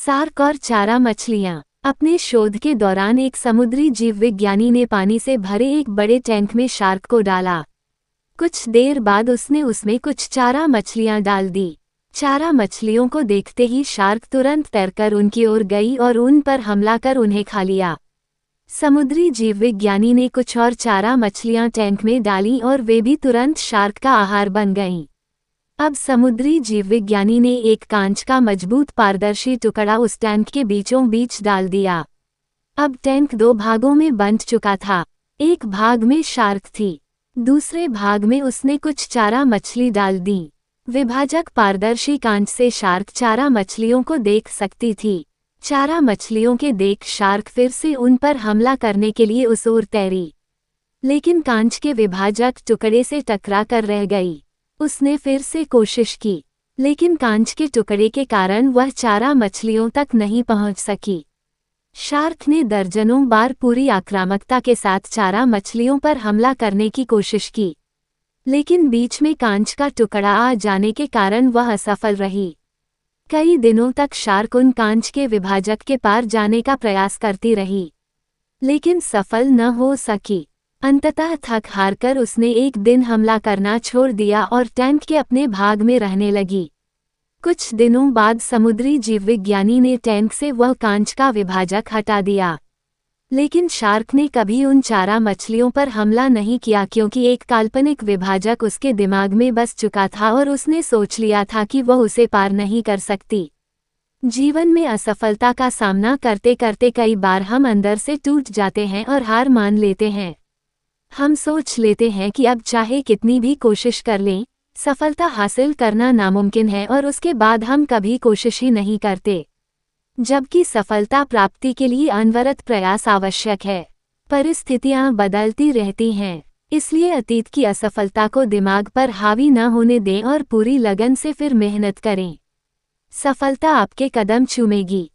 Shark और चारा मछलियां। अपने शोध के दौरान एक समुद्री जीव विज्ञानी ने पानी से भरे एक बड़े टैंक में शार्क को डाला। कुछ देर बाद उसने उसमें कुछ चारा मछलियां डाल दी। चारा मछलियों को देखते ही शार्क तुरंत तैरकर उनकी ओर गई और उन पर हमला कर उन्हें खा लिया। समुद्री जीव विज्ञानी ने कुछ और चारा मछलियां टैंक में डालीं और वे भी तुरंत शार्क का आहार बन गईं। अब समुद्री जीव विज्ञानी ने एक कांच का मजबूत पारदर्शी टुकड़ा उस टैंक के बीचों बीच डाल दिया। अब टैंक दो भागों में बंट चुका था। एक भाग में शार्क थी, दूसरे भाग में उसने कुछ चारा मछली डाल दी। विभाजक पारदर्शी कांच से शार्क चारा मछलियों को देख सकती थी। चारा मछलियों के देख शार्क फिर से उन पर हमला करने के लिए उस ओर तैरी, लेकिन कांच के विभाजक टुकड़े से टकरा कर रह गई। उसने फिर से कोशिश की, लेकिन कांच के टुकड़े के कारण वह चारा मछलियों तक नहीं पहुंच सकी। शार्क ने दर्जनों बार पूरी आक्रामकता के साथ चारा मछलियों पर हमला करने की कोशिश की, लेकिन बीच में कांच का टुकड़ा आ जाने के कारण वह असफल रही। कई दिनों तक शार्क उन कांच के विभाजक के पार जाने का प्रयास करती रही, लेकिन सफल न हो सकी। अंततः थक हारकर उसने एक दिन हमला करना छोड़ दिया और टैंक के अपने भाग में रहने लगी। कुछ दिनों बाद समुद्री जीव विज्ञानी ने टैंक से वह कांच का विभाजक हटा दिया, लेकिन शार्क ने कभी उन चारा मछलियों पर हमला नहीं किया क्योंकि एक काल्पनिक विभाजक उसके दिमाग में बस चुका था और उसने सोच लिया था कि वह उसे पार नहीं कर सकती। जीवन में असफलता का सामना करते करते कई बार हम अंदर से टूट जाते हैं और हार मान लेते हैं। हम सोच लेते हैं कि अब चाहे कितनी भी कोशिश कर लें, सफलता हासिल करना नामुमकिन है और उसके बाद हम कभी कोशिश ही नहीं करते, जबकि सफलता प्राप्ति के लिए अनवरत प्रयास आवश्यक है। परिस्थितियां बदलती रहती हैं, इसलिए अतीत की असफलता को दिमाग पर हावी न होने दें और पूरी लगन से फिर मेहनत करें। सफलता आपके कदम चूमेगी।